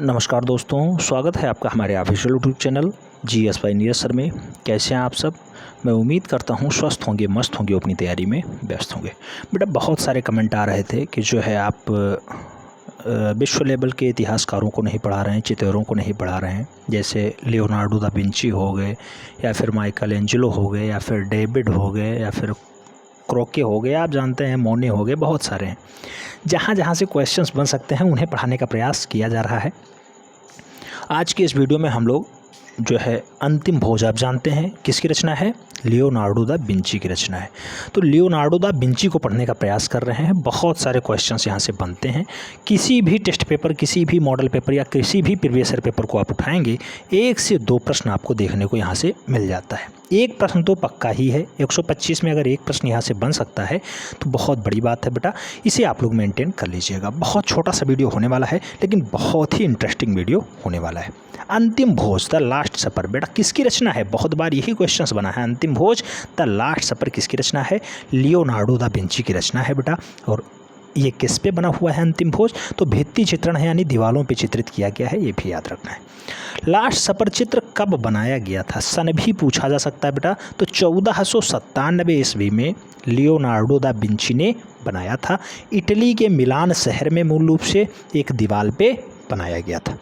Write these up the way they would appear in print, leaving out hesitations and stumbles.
नमस्कार दोस्तों, स्वागत है आपका हमारे official YouTube channel GS by Neeraj sir में। कैसे हैं आप सब? मैं उम्मीद करता हूं स्वस्थ होंगे, मस्त होंगे, अपनी तैयारी में व्यस्त होंगे। बेटा बहुत सारे कमेंट आ रहे थे कि जो है आप विश्व लेवल के इतिहासकारों को नहीं पढ़ा रहे हैं, चित्रों को नहीं पढ़ा रहे हैं। जैसे लियोनार्डो दा विंची हो गए, या फिर माइकल एंजेलो हो गए, या फिर डेविड हो गए, या फिर क्रोके हो गए, आप जानते हैं, मोने हो गए, बहुत सारे हैं। जहाँ जहाँ से क्वेश्चंस बन सकते हैं उन्हें पढ़ाने का प्रयास किया जा रहा है। आज की इस वीडियो में हम लोग जो है अंतिम भोज, आप जानते हैं किसकी रचना है? लियोनार्डो दा विंची की रचना है। तो लियोनार्डो दा विंची को पढ़ने का प्रयास कर रहे हैं। बहुत सारे क्वेश्चंस यहाँ से बनते हैं। किसी भी टेस्ट पेपर, किसी भी मॉडल पेपर या किसी भी प्रीवियस ईयर पेपर को आप उठाएंगे, 1 से 2 प्रश्न आपको देखने को यहाँ से मिल जाता है। एक प्रश्न तो पक्का ही है। 125 में अगर एक प्रश्न यहाँ से बन सकता है तो बहुत बड़ी बात है बेटा। इसे आप लोग मेंटेन कर लीजिएगा। बहुत छोटा सा वीडियो होने वाला है, लेकिन बहुत ही इंटरेस्टिंग वीडियो होने वाला है। अंतिम भोज द लास्ट सपर बेटा किसकी रचना है? बहुत बार यही क्वेश्चंस बना है। अंतिम भोज द लास्ट सपर किसकी रचना है? लियोनार्डो दा विंची की रचना है बेटा। और ये किस पे बना हुआ है अंतिम भोज? तो भित्ति चित्रण है, यानी दीवारों पे चित्रित किया गया है, ये भी याद रखना है। लास्ट सपर चित्र कब बनाया गया था? सन भी पूछा जा सकता है बेटा। तो 1497 ईस्वी में लियोनार्डो दा विंची ने बनाया था। इटली के मिलान शहर में मूल रूप से एक दीवार पे बनाया गया था।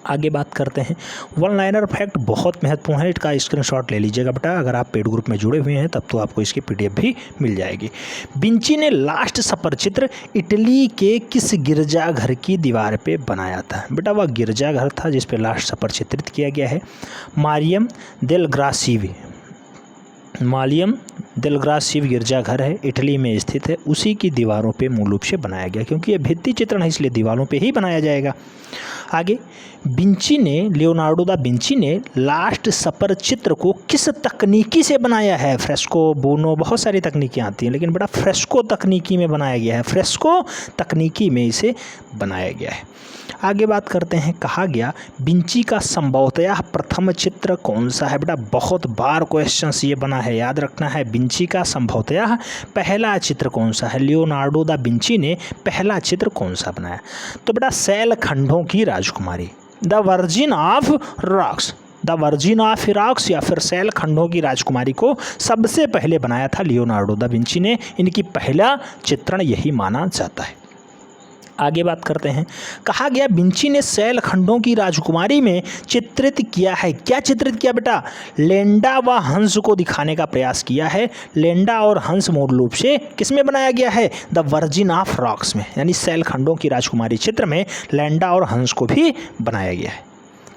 आगे बात करते हैं। वन लाइनर फैक्ट बहुत महत्वपूर्ण है, इसका स्क्रीनशॉट ले लीजिएगा बेटा। अगर आप पेड ग्रुप में जुड़े हुए हैं तब तो आपको इसकी PDF भी मिल जाएगी। विंची ने लास्ट सपर चित्र इटली के किस गिरजाघर की दीवार पे बनाया था? बेटा वह गिरजाघर था जिस पे लास्ट सपर चित्रित किया गया है। मारियम देल ग्रासीव गिरजाघर है, इटली में स्थित है। उसी की दीवारों पे मूल रूप से बनाया गया, क्योंकि ये भित्ति चित्रण है इसलिए दीवारों पे ही बनाया जाएगा। आगे, लियोनार्डो दा विंची ने लास्ट सपर चित्र को किस तकनीकी से बनाया है? फ्रेस्को, बोनो, बहुत सारी तकनीकें आती हैं, लेकिन बेटा फ्रेस्को तकनीकी में बनाया गया है। फ्रेस्को तकनीकी में इसे बनाया गया है। आगे बात करते हैं। कहा गया विंची का संभवतः प्रथम चित्र कौन सा है? बेटा बहुत बार क्वेश्चंस ये बना है, याद रखना है। विंची का संभवतः पहला चित्र कौन सा है? लियोनार्डो दा विंची ने पहला चित्र कौन सा बनाया? तो बेटा शैल खंडों की राजकुमारी, the virgin of rocks. The virgin of rocks या फिर शैल खंडों की राजकुमारी को सबसे पहले बनाया था लियोनार्डो दा विंची ने। इनकी पहला चित्रण यही माना जाता है। आगे बात करते हैं। कहा गया विंची ने शैल खंडों की राजकुमारी में चित्रित किया है। क्या चित्रित किया बेटा? लेंडा व हंस को दिखाने का प्रयास किया है। लेंडा और हंस मूल रूप से किस में बनाया गया है? द वर्जिन ऑफ रॉक्स में, यानी शैल खंडों की राजकुमारी चित्र में लेंडा और हंस को भी बनाया गया है।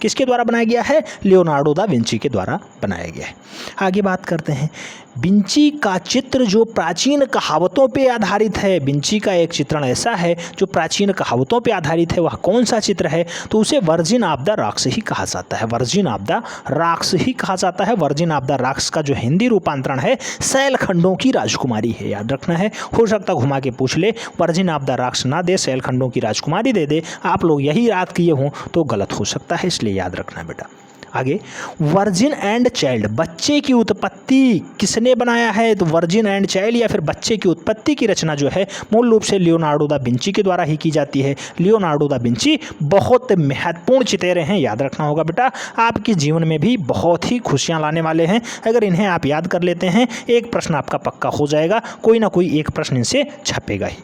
किसके द्वारा बनाया गया है? लियोनार्डो दा विंची के द्वारा बनाया गया है। आगे बात करते हैं। विंची का चित्र जो प्राचीन कहावतों पे आधारित है, विंची का एक चित्रण ऐसा है जो प्राचीन कहावतों पे आधारित है, वह कौन सा चित्र है? तो उसे वर्जिन ऑफ द रॉक्स ही कहा जाता है। वर्जिन ऑफ द रॉक्स ही कहा जाता है। वर्जिन ऑफ द रॉक्स का जो हिंदी रूपांतरण है शैल खंडों की राजकुमारी है, याद रखना है। हो सकता घुमा के पूछ ले, वर्जिन ऑफ द रॉक्स ना दे, शैल खंडों की राजकुमारी दे दे, आप लोग यही याद किए हों तो गलत हो सकता है, इसलिए याद रखना बेटा। आगे, वर्जिन एंड चाइल्ड, बच्चे की उत्पत्ति किसने बनाया है? तो वर्जिन एंड चाइल्ड या फिर बच्चे की उत्पत्ति की रचना जो है मूल रूप से लियोनार्डो दा विंची के द्वारा ही की जाती है। लियोनार्डो दा विंची बहुत महत्वपूर्ण चितेरे हैं, याद रखना होगा बेटा। आपके जीवन में भी बहुत ही खुशियां लाने वाले हैं। अगर इन्हें आप याद कर लेते हैं, एक प्रश्न आपका पक्का हो जाएगा, कोई ना कोई एक प्रश्न इनसे छपेगा ही।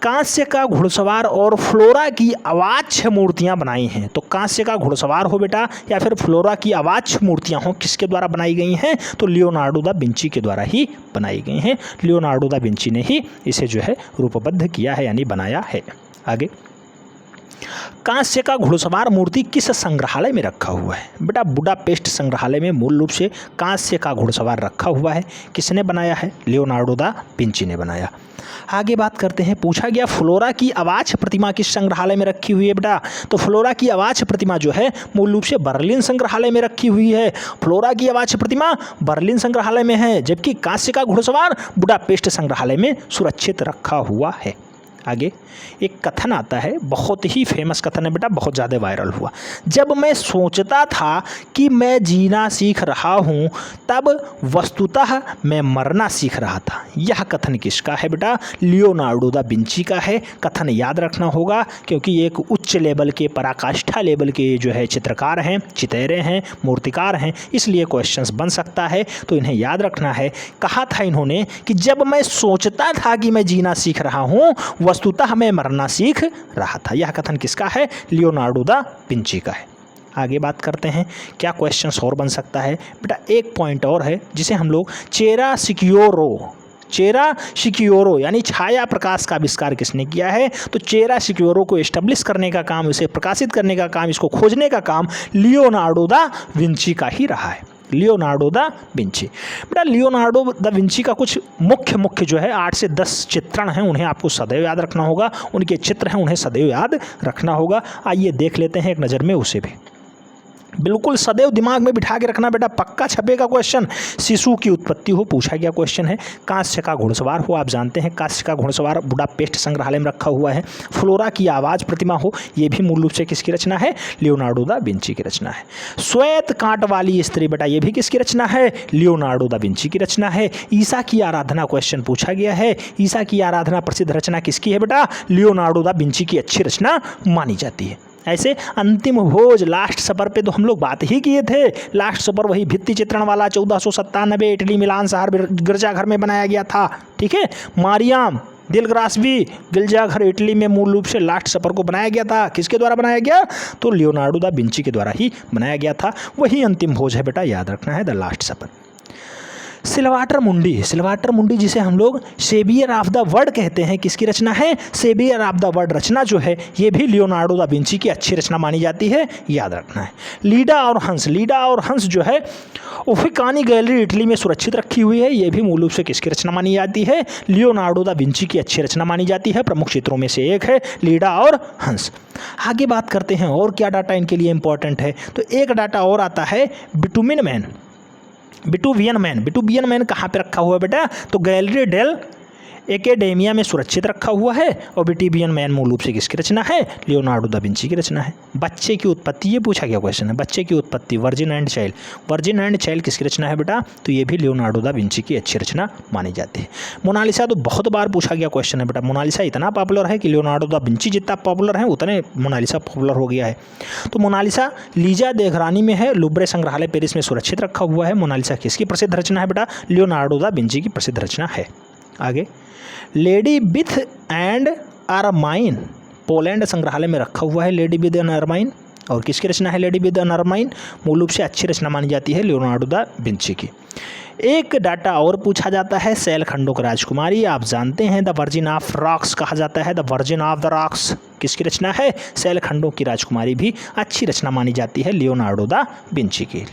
कांस्य का घुड़सवार और फ्लोरा की अवाच्य मूर्तियां बनाई हैं। तो कांस्य का घुड़सवार हो बेटा या फिर फ्लोरा की अवाच्य मूर्तियां हो, किसके द्वारा बनाई गई हैं? तो लियोनार्डो दा विंची के द्वारा ही बनाई गई हैं। लियोनार्डो दा विंची ने ही इसे जो है रूपबद्ध किया है, यानी बनाया है। आगे, कांस्य का घुड़सवार मूर्ति किस संग्रहालय में रखा हुआ है? बेटा बुडापेस्ट संग्रहालय में मूल रूप से कांस्य का घुड़सवार रखा हुआ है। किसने बनाया है? लियोनार्डो दा विंची ने बनाया। आगे बात करते हैं। पूछा गया फ्लोरा की अवाच्य प्रतिमा किस संग्रहालय में रखी हुई है बेटा? तो फ्लोरा की अवाच्य प्रतिमा जो है मूल रूप से बर्लिन संग्रहालय में रखी हुई है। फ्लोरा की अवाच्य प्रतिमा बर्लिन संग्रहालय में है, जबकि कांस्य का घुड़सवार बुडापेस्ट संग्रहालय में सुरक्षित रखा हुआ है। आगे एक कथन आता है, बहुत ही फेमस कथन है बेटा, बहुत ज़्यादा वायरल हुआ। जब मैं सोचता था कि मैं जीना सीख रहा हूँ तब वस्तुतः मैं मरना सीख रहा था। यह कथन किसका है बेटा? लियोनार्डो दा विंची का है। कथन याद रखना होगा क्योंकि एक उच्च लेवल के, पराकाष्ठा लेवल के जो है चित्रकार हैं, चितैरे हैं, मूर्तिकार हैं, इसलिए क्वेश्चंस बन सकता है, तो इन्हें याद रखना है। कहा था इन्होंने कि जब मैं सोचता था कि मैं जीना सीख रहा हूँ वस्तुतः मैं मरना सीख रहा था। यह कथन किसका है? लियोनार्डो दा विंची का है। आगे बात करते हैं क्या क्वेश्चंस और बन सकता है बेटा। एक पॉइंट और है जिसे हम लोग चेरा सिक्योरो यानी छाया प्रकाश का आविष्कार किसने किया है? तो चेरा सिक्योरो को एस्टेब्लिश करने का काम, इसे प्रकाशित करने का काम, इसको खोजने का काम लियोनार्डो दा विंची का ही रहा है। Leonardo da Vinci. बेटा लियोनार्डो दा विंची का कुछ मुख्य जो है 8 से 10 चित्रण हैं, उन्हें आपको सदैव याद रखना होगा। उनके चित्र हैं, उन्हें सदैव याद रखना होगा। आइए देख लेते हैं एक नज़र में उसे भी। बिल्कुल सदैव दिमाग में बिठा के रखना बेटा, पक्का छपेगा क्वेश्चन। शिशु की उत्पत्ति हो, पूछा गया क्वेश्चन है। कांस्य का घुड़सवार हो, आप जानते हैं कांस्य का घुड़सवार बुडापेस्ट संग्रहालय में रखा हुआ है। फ्लोरा की आवाज़ प्रतिमा हो, ये भी मूल रूप से किसकी रचना है? लियोनार्डो दा विंची की रचना है। श्वेत कांट वाली स्त्री बेटा, ये भी किसकी रचना है? लियोनार्डो दा विंची की रचना है। ईसा की आराधना क्वेश्चन पूछा गया है। ईसा की आराधना प्रसिद्ध रचना किसकी है बेटा? लियोनार्डो दा विंची की अच्छी रचना मानी जाती है। ऐसे अंतिम भोज, लास्ट सपर पे तो हम लोग बात ही किए थे। लास्ट सपर वही भित्ति चित्रण वाला 1497 इटली मिलान शहर गिरजाघर में बनाया गया था। ठीक है, मारियाम दिल ग्रासवी गिरजाघर इटली में मूल रूप से लास्ट सपर को बनाया गया था। किसके द्वारा बनाया गया? तो लियोनार्डो दा विंची के द्वारा ही बनाया गया था। वही अंतिम भोज है बेटा, याद रखना है, द लास्ट सपर। सिल्वाटर मुंडी जिसे हम लोग सेवियर ऑफ द वर्ड कहते हैं, किसकी रचना है? सेवियर ऑफ द वर्ड रचना जो है ये भी लियोनार्डो दा विंची की अच्छी रचना मानी जाती है, याद रखना है। लीडा और हंस जो है उफिकानी गैलरी इटली में सुरक्षित रखी हुई है, ये भी मूल रूप से किसकी रचना मानी जाती है? लियोनार्डो दा विंची की अच्छी रचना मानी जाती है। प्रमुख चित्रों में से एक है लीडा और हंस। आगे बात करते हैं और क्या डाटा इनके लिए इंपॉर्टेंट है। तो एक डाटा और आता है बिटुवियन मैन कहाँ पे रखा हुआ है बेटा? तो गैलरी डेल एकेडेमिया में सुरक्षित रखा हुआ है। और बिटुवियन मैन मूल रूप से किसकी रचना है? लियोनार्डो दा विंची की रचना है। बच्चे की उत्पत्ति, ये पूछा गया क्वेश्चन है। बच्चे की उत्पत्ति वर्जिन एंड चाइल्ड किसकी रचना है बेटा? तो ये भी लियोनार्डो दा विंची की अच्छी रचना मानी जाती है। मोनालिसा तो बहुत बार पूछा गया क्वेश्चन है बेटा। मोनालिसा इतना पॉपुलर है कि लियोनार्डो दा विंची जितना पॉपुलर है उतने मोनालिसा पॉपुलर हो गया है। तो मोनालिसा लीजा देघरानी में है, लुब्रे संग्रहालय पेरिस में सुरक्षित रखा हुआ है। मोनालिसा किसकी प्रसिद्ध रचना है बेटा? लियोनार्डो दा विंची की प्रसिद्ध रचना है। आगे लेडी विथ एंड अरमाइन पोलैंड संग्रहालय में रखा हुआ है। लेडी विद एंड अरमाइन, और किसकी रचना है लेडी विद एंड अरमाइन? मूल रूप से अच्छी रचना मानी जाती है लियोनार्डो दा विंची की। एक डाटा और पूछा जाता है शैल खंडों की राजकुमारी, आप जानते हैं द वर्जिन ऑफ रॉक्स कहा जाता है, the virgin of the rocks किसकी रचना है? शैल खंडों की राजकुमारी भी अच्छी रचना मानी जाती है लियोनार्डो दा विंची की।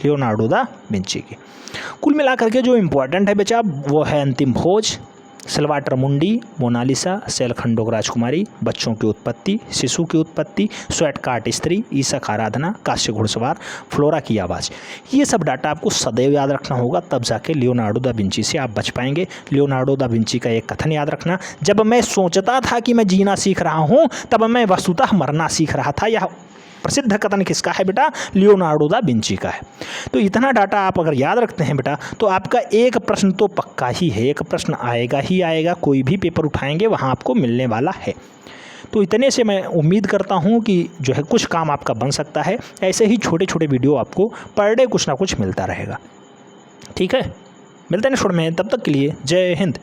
कुल मिलाकर के जो इम्पोर्टेंट है बच्चा वो है अंतिम भोज, सिल्वाटर मुंडी, मोनालिसा, शैल खंडों की राजकुमारी, बच्चों की उत्पत्ति, शिशु की उत्पत्ति, श्वेत कांट स्त्री, ईसा का आराधना, कांस्य घुड़सवार, फ्लोरा की आवाज़। ये सब डाटा आपको सदैव याद रखना होगा, तब जाके लियोनार्डो दा विंची से आप बच पाएंगे। लियोनार्डो दा विंची का एक कथन याद रखना, जब मैं सोचता था कि मैं जीना सीख रहा हूँ तब मैं वस्तुतः मरना सीख रहा था। यह प्रसिद्ध कथन किसका है बेटा? लियोनार्डो दा विंची का है। तो इतना डाटा आप अगर याद रखते हैं बेटा तो आपका एक प्रश्न तो पक्का ही है, एक प्रश्न आएगा ही आएगा, कोई भी पेपर उठाएंगे वहाँ आपको मिलने वाला है। तो इतने से मैं उम्मीद करता हूँ कि जो है कुछ काम आपका बन सकता है। ऐसे ही छोटे छोटे वीडियो आपको पर डे कुछ ना कुछ मिलता रहेगा। ठीक है, मिलते हैं नेक्स्ट वीडियो में, तब तक के लिए जय हिंद।